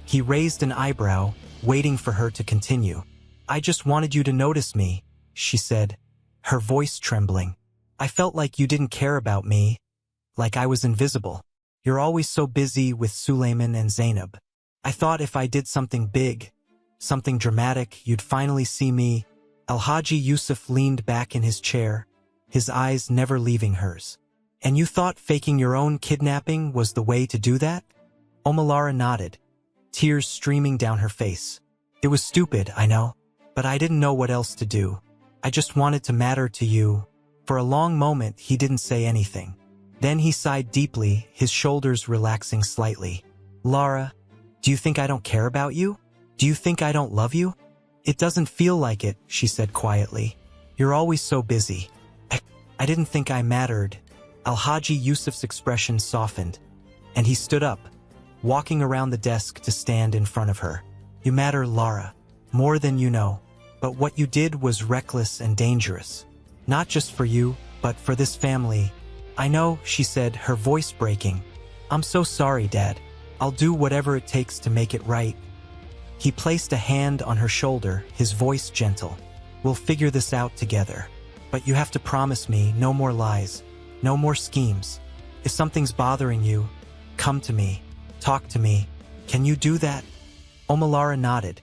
He raised an eyebrow, waiting for her to continue. I just wanted you to notice me, she said, her voice trembling. I felt like you didn't care about me, like I was invisible. You're always so busy with Suleiman and Zainab. I thought if I did something big, something dramatic, you'd finally see me. Alhaji Yusuf leaned back in his chair, his eyes never leaving hers. And you thought faking your own kidnapping was the way to do that? Omalara nodded, tears streaming down her face. It was stupid, I know, but I didn't know what else to do. I just wanted to matter to you. For a long moment, he didn't say anything. Then he sighed deeply, his shoulders relaxing slightly. Lara, do you think I don't care about you? Do you think I don't love you? It doesn't feel like it, she said quietly. You're always so busy. I didn't think I mattered. Alhaji Yusuf's expression softened, and he stood up, walking around the desk to stand in front of her. You matter, Lara, more than you know. But what you did was reckless and dangerous. Not just for you, but for this family. I know, she said, her voice breaking. I'm so sorry, Dad. I'll do whatever it takes to make it right. He placed a hand on her shoulder, his voice gentle. We'll figure this out together. But you have to promise me no more lies, no more schemes. If something's bothering you, come to me. Talk to me. Can you do that? Omalara nodded,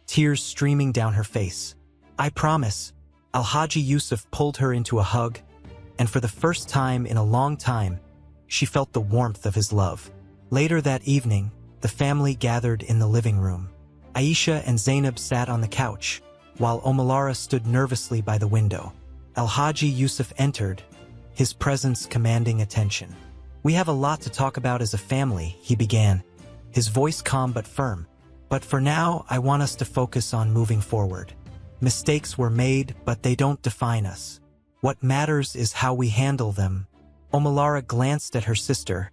tears streaming down her face. I promise. Alhaji Yusuf pulled her into a hug, and for the first time in a long time, she felt the warmth of his love. Later that evening, the family gathered in the living room. Aisha and Zainab sat on the couch, while Omalara stood nervously by the window. Alhaji Yusuf entered, his presence commanding attention. We have a lot to talk about as a family, he began, his voice calm but firm. But for now, I want us to focus on moving forward. Mistakes were made, but they don't define us. What matters is how we handle them. Omalara glanced at her sister,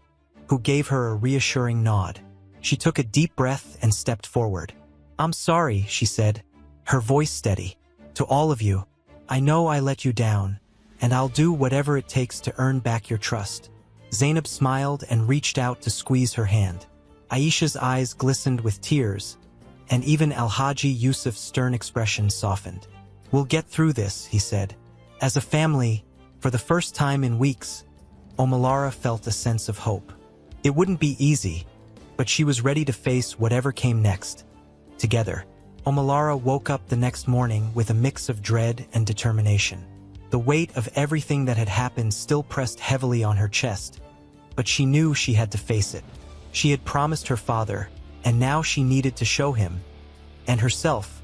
who gave her a reassuring nod. She took a deep breath and stepped forward. I'm sorry, she said, her voice steady. To all of you, I know I let you down, and I'll do whatever it takes to earn back your trust. Zainab smiled and reached out to squeeze her hand. Aisha's eyes glistened with tears, and even Alhaji Yusuf's stern expression softened. We'll get through this, he said. As a family, for the first time in weeks, Omalara felt a sense of hope. It wouldn't be easy, but she was ready to face whatever came next. Together, Omalara woke up the next morning with a mix of dread and determination. The weight of everything that had happened still pressed heavily on her chest, but she knew she had to face it. She had promised her father, and now she needed to show him, and herself,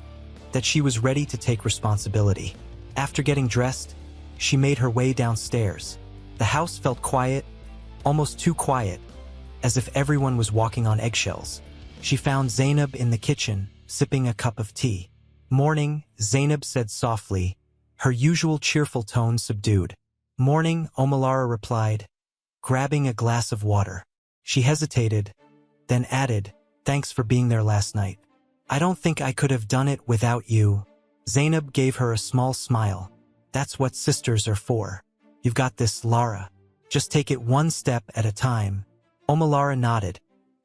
that she was ready to take responsibility. After getting dressed, she made her way downstairs. The house felt quiet, almost too quiet, as if everyone was walking on eggshells. She found Zainab in the kitchen, sipping a cup of tea. Morning, Zainab said softly, her usual cheerful tone subdued. Morning, Omalara replied, grabbing a glass of water. She hesitated, then added, thanks for being there last night. I don't think I could have done it without you. Zainab gave her a small smile. That's what sisters are for. You've got this, Lara. Just take it one step at a time. Omalara nodded,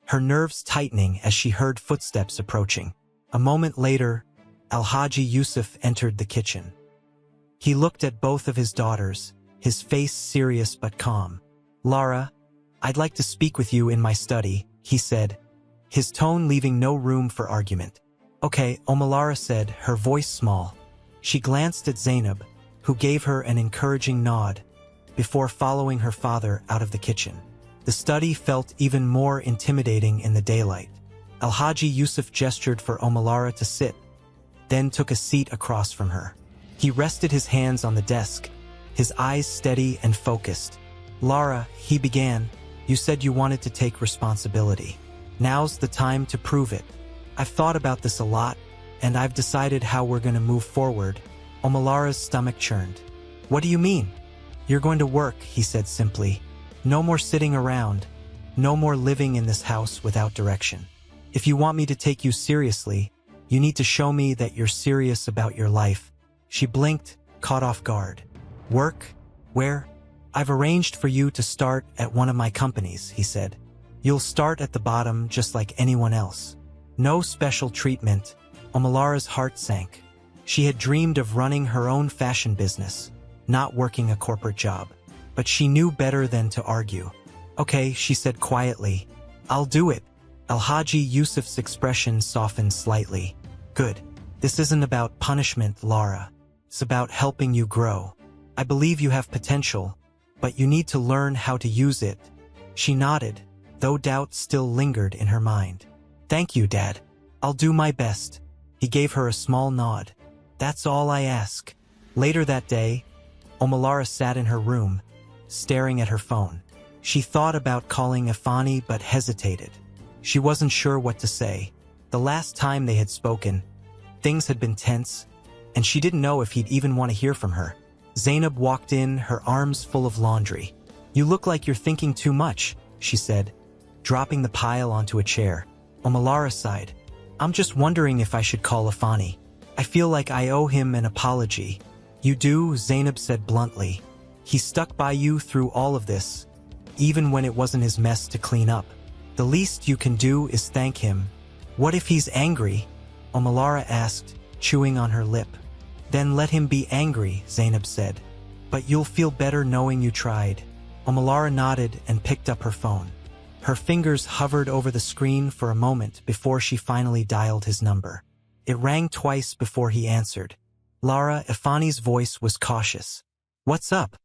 her nerves tightening as she heard footsteps approaching. A moment later, Alhaji Yusuf entered the kitchen. He looked at both of his daughters, his face serious but calm. Lara, I'd like to speak with you in my study, he said, his tone leaving no room for argument. Okay, Omalara said, her voice small. She glanced at Zainab, who gave her an encouraging nod, before following her father out of the kitchen. The study felt even more intimidating in the daylight. Alhaji Yusuf gestured for Omalara to sit, then took a seat across from her. He rested his hands on the desk, his eyes steady and focused. Lara, he began, you said you wanted to take responsibility. Now's the time to prove it. I've thought about this a lot, and I've decided how we're going to move forward. Omalara's stomach churned. What do you mean? You're going to work, he said simply. No more sitting around. No more living in this house without direction. If you want me to take you seriously, you need to show me that you're serious about your life. She blinked, caught off guard. Work? Where? I've arranged for you to start at one of my companies, he said. You'll start at the bottom just like anyone else. No special treatment. Omalara's heart sank. She had dreamed of running her own fashion business, not working a corporate job. But she knew better than to argue. Okay, she said quietly. I'll do it. Alhaji Yusuf's expression softened slightly. Good. This isn't about punishment, Lara. It's about helping you grow. I believe you have potential, but you need to learn how to use it. She nodded, though doubt still lingered in her mind. Thank you, Dad. I'll do my best. He gave her a small nod. That's all I ask. Later that day, Omalara sat in her room, staring at her phone. She thought about calling Afani but hesitated. She wasn't sure what to say. The last time they had spoken, things had been tense, and she didn't know if he'd even want to hear from her. Zainab walked in, her arms full of laundry. You look like you're thinking too much, she said, dropping the pile onto a chair. Omalara sighed. I'm just wondering if I should call Afani. I feel like I owe him an apology. You do, Zainab said bluntly. He stuck by you through all of this, even when it wasn't his mess to clean up. The least you can do is thank him. What if he's angry? Omalara asked, chewing on her lip. Then let him be angry, Zainab said. But you'll feel better knowing you tried. Omalara nodded and picked up her phone. Her fingers hovered over the screen for a moment before she finally dialed his number. It rang twice before he answered. Lara, Ifani's voice was cautious. "What's up?"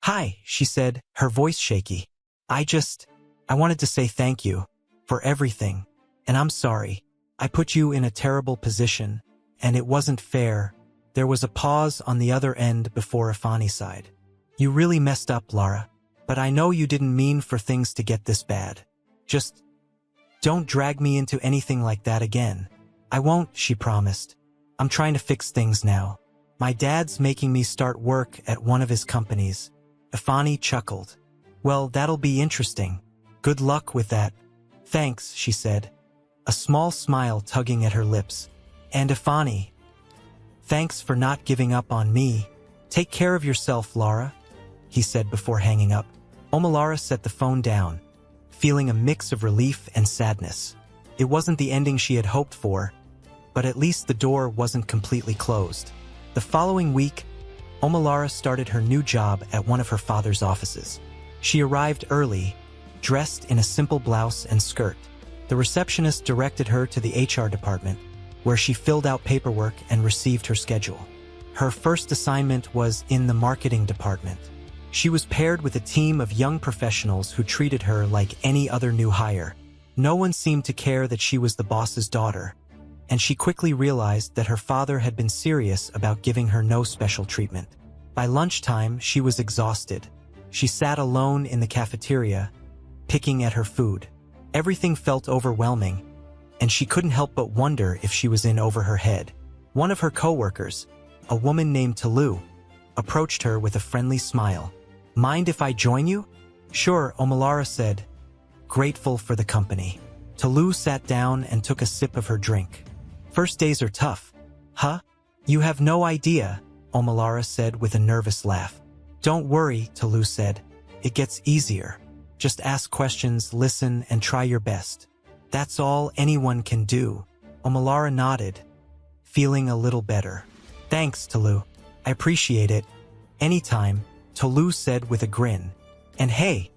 "Hi," she said, her voice shaky. I wanted to say thank you for everything, and I'm sorry. I put you in a terrible position, and it wasn't fair." There was a pause on the other end before Ifani sighed. "You really messed up, Lara, but I know you didn't mean for things to get this bad. Just don't drag me into anything like that again." "I won't," she promised. "I'm trying to fix things now. My dad's making me start work at one of his companies." Ifani chuckled. "Well, that'll be interesting. Good luck with that." "Thanks," she said, a small smile tugging at her lips. "And Ifani, thanks for not giving up on me." "Take care of yourself, Lara," he said before hanging up. Omalara set the phone down, feeling a mix of relief and sadness. It wasn't the ending she had hoped for, but at least the door wasn't completely closed. The following week, Omalara started her new job at one of her father's offices. She arrived early, dressed in a simple blouse and skirt. The receptionist directed her to the HR department, where she filled out paperwork and received her schedule. Her first assignment was in the marketing department. She was paired with a team of young professionals who treated her like any other new hire. No one seemed to care that she was the boss's daughter, and she quickly realized that her father had been serious about giving her no special treatment. By lunchtime, she was exhausted. She sat alone in the cafeteria, picking at her food. Everything felt overwhelming, and she couldn't help but wonder if she was in over her head. One of her coworkers, a woman named Talu, approached her with a friendly smile. "Mind if I join you?" "Sure," Omalara said, grateful for the company. Talu sat down and took a sip of her drink. "First days are tough." "Huh? You have no idea," Omalara said with a nervous laugh. "Don't worry," Talu said. "It gets easier. Just ask questions, listen, and try your best. That's all anyone can do." Omalara nodded, feeling a little better. "Thanks, Talu. I appreciate it." "Anytime," Talu said with a grin. "And hey,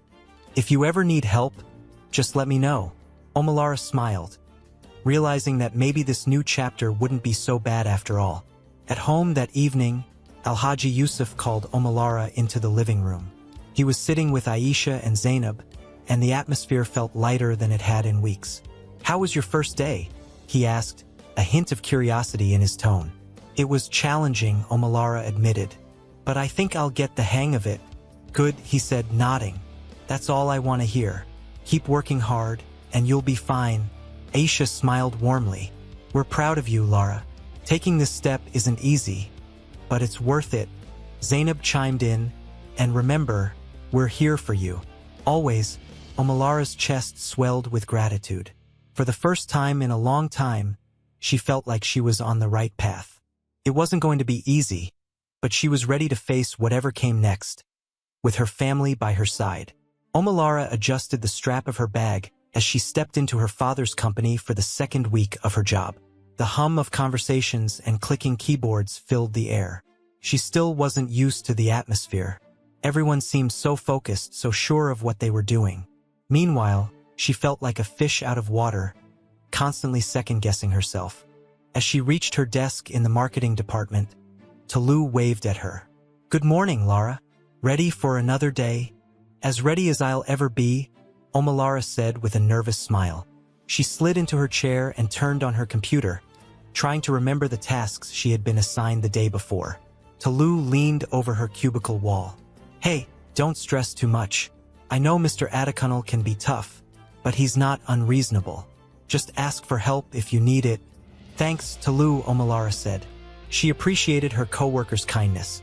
if you ever need help, just let me know." Omalara smiled, realizing that maybe this new chapter wouldn't be so bad after all. At home that evening, Alhaji Yusuf called Omalara into the living room. He was sitting with Aisha and Zainab, and the atmosphere felt lighter than it had in weeks. "How was your first day?" he asked, a hint of curiosity in his tone. "It was challenging," Omalara admitted, "but I think I'll get the hang of it." "Good," he said, nodding. "That's all I want to hear. Keep working hard, and you'll be fine." Aisha smiled warmly. "We're proud of you, Lara. Taking this step isn't easy, but it's worth it." Zainab chimed in, "And remember, we're here for you. Always." Omalara's chest swelled with gratitude. For the first time in a long time, she felt like she was on the right path. It wasn't going to be easy, but she was ready to face whatever came next, with her family by her side. Omalara adjusted the strap of her bag as she stepped into her father's company for the second week of her job. The hum of conversations and clicking keyboards filled the air. She still wasn't used to the atmosphere. Everyone seemed so focused, so sure of what they were doing. Meanwhile, she felt like a fish out of water, constantly second-guessing herself. As she reached her desk in the marketing department, Talu waved at her. "Good morning, Lara. Ready for another day?" "As ready as I'll ever be," Omalara said with a nervous smile. She slid into her chair and turned on her computer, trying to remember the tasks she had been assigned the day before. Talu leaned over her cubicle wall. "Hey, don't stress too much. I know Mr. Atakunal can be tough, but he's not unreasonable. Just ask for help if you need it." "Thanks, Talu," Omalara said. She appreciated her coworker's kindness,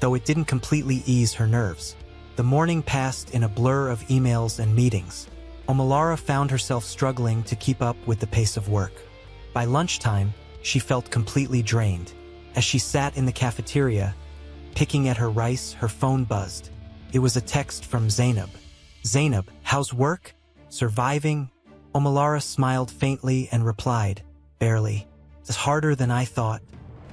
though it didn't completely ease her nerves. The morning passed in a blur of emails and meetings. Omalara found herself struggling to keep up with the pace of work. By lunchtime, she felt completely drained. As she sat in the cafeteria, picking at her rice, her phone buzzed. It was a text from Zainab. "Zainab, how's work? Surviving?" Omalara smiled faintly and replied, "Barely. It's harder than I thought."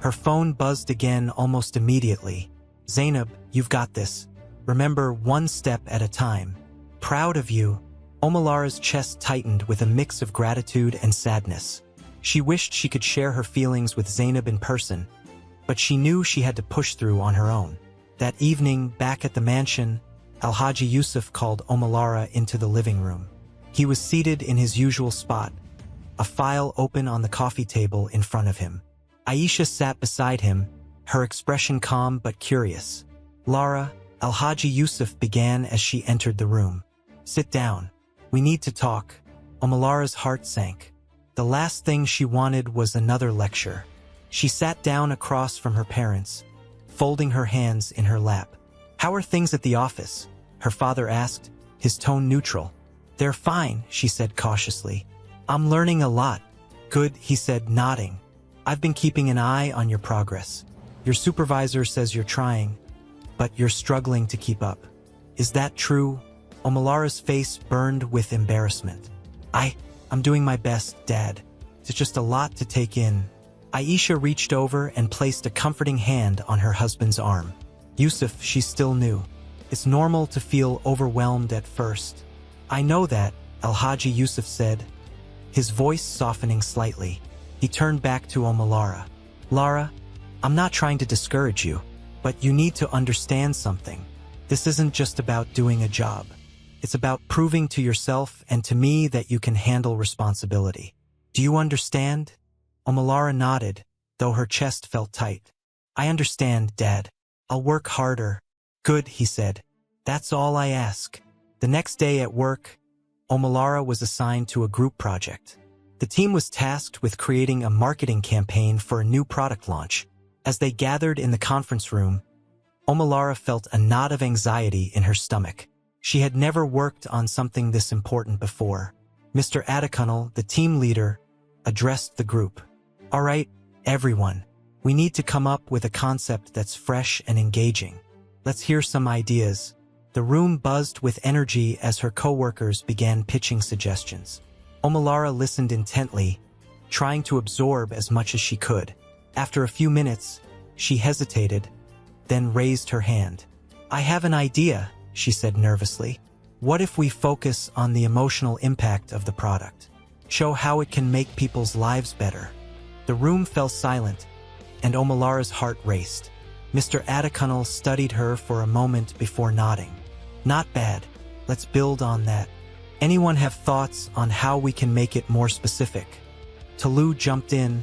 Her phone buzzed again almost immediately. "Zainab, you've got this. Remember, one step at a time. Proud of you." Omalara's chest tightened with a mix of gratitude and sadness. She wished she could share her feelings with Zainab in person, but she knew she had to push through on her own. That evening, back at the mansion, Alhaji Yusuf called Omalara into the living room. He was seated in his usual spot, a file open on the coffee table in front of him. Aisha sat beside him, her expression calm but curious. "Lara," Alhaji Yusuf began as she entered the room. "Sit down. We need to talk." Omalara's heart sank. The last thing she wanted was another lecture. She sat down across from her parents, folding her hands in her lap. "How are things at the office?" her father asked, his tone neutral. "They're fine," she said cautiously. "I'm learning a lot." "Good," he said, nodding. "I've been keeping an eye on your progress. Your supervisor says you're trying, but you're struggling to keep up. Is that true?" Omalara's face burned with embarrassment. I'm doing my best, Dad. It's just a lot to take in." Aisha reached over and placed a comforting hand on her husband's arm. "Yusuf," she still knew, "it's normal to feel overwhelmed at first." "I know that," Alhaji Yusuf said, his voice softening slightly. He turned back to Omalara. "Lara, I'm not trying to discourage you, but you need to understand something. This isn't just about doing a job. It's about proving to yourself and to me that you can handle responsibility. Do you understand?" Omalara nodded, though her chest felt tight. "I understand, Dad. I'll work harder." "Good," he said. "That's all I ask." The next day at work, Omalara was assigned to a group project. The team was tasked with creating a marketing campaign for a new product launch. As they gathered in the conference room, Omalara felt a knot of anxiety in her stomach. She had never worked on something this important before. Mr. Adekunle, the team leader, addressed the group. "All right, everyone, we need to come up with a concept that's fresh and engaging. Let's hear some ideas." The room buzzed with energy as her coworkers began pitching suggestions. Omalara listened intently, trying to absorb as much as she could. After a few minutes, she hesitated, then raised her hand. "I have an idea," she said nervously. "What if we focus on the emotional impact of the product? Show how it can make people's lives better." The room fell silent, and Omalara's heart raced. Mr. Adekunle studied her for a moment before nodding. "Not bad. Let's build on that. Anyone have thoughts on how we can make it more specific?" Tolu jumped in,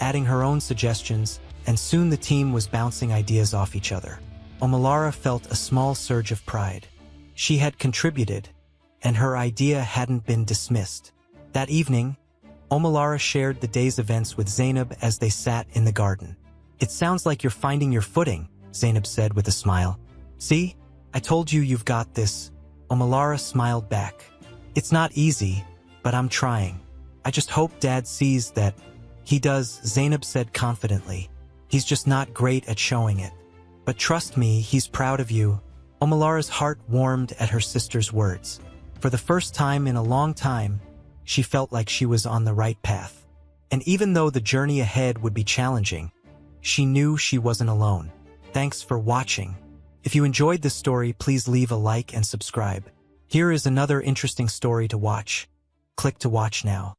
adding her own suggestions, and soon the team was bouncing ideas off each other. Omalara felt a small surge of pride. She had contributed, and her idea hadn't been dismissed. That evening, Omalara shared the day's events with Zainab as they sat in the garden. "It sounds like you're finding your footing," Zainab said with a smile. "See? I told you you've got this." Omalara smiled back. "It's not easy, but I'm trying. I just hope Dad sees that." "He does," Zainab said confidently. "He's just not great at showing it. But trust me, he's proud of you." Omalara's heart warmed at her sister's words. For the first time in a long time, she felt like she was on the right path. And even though the journey ahead would be challenging, she knew she wasn't alone. Thanks for watching. If you enjoyed this story, please leave a like and subscribe. Here is another interesting story to watch. Click to watch now.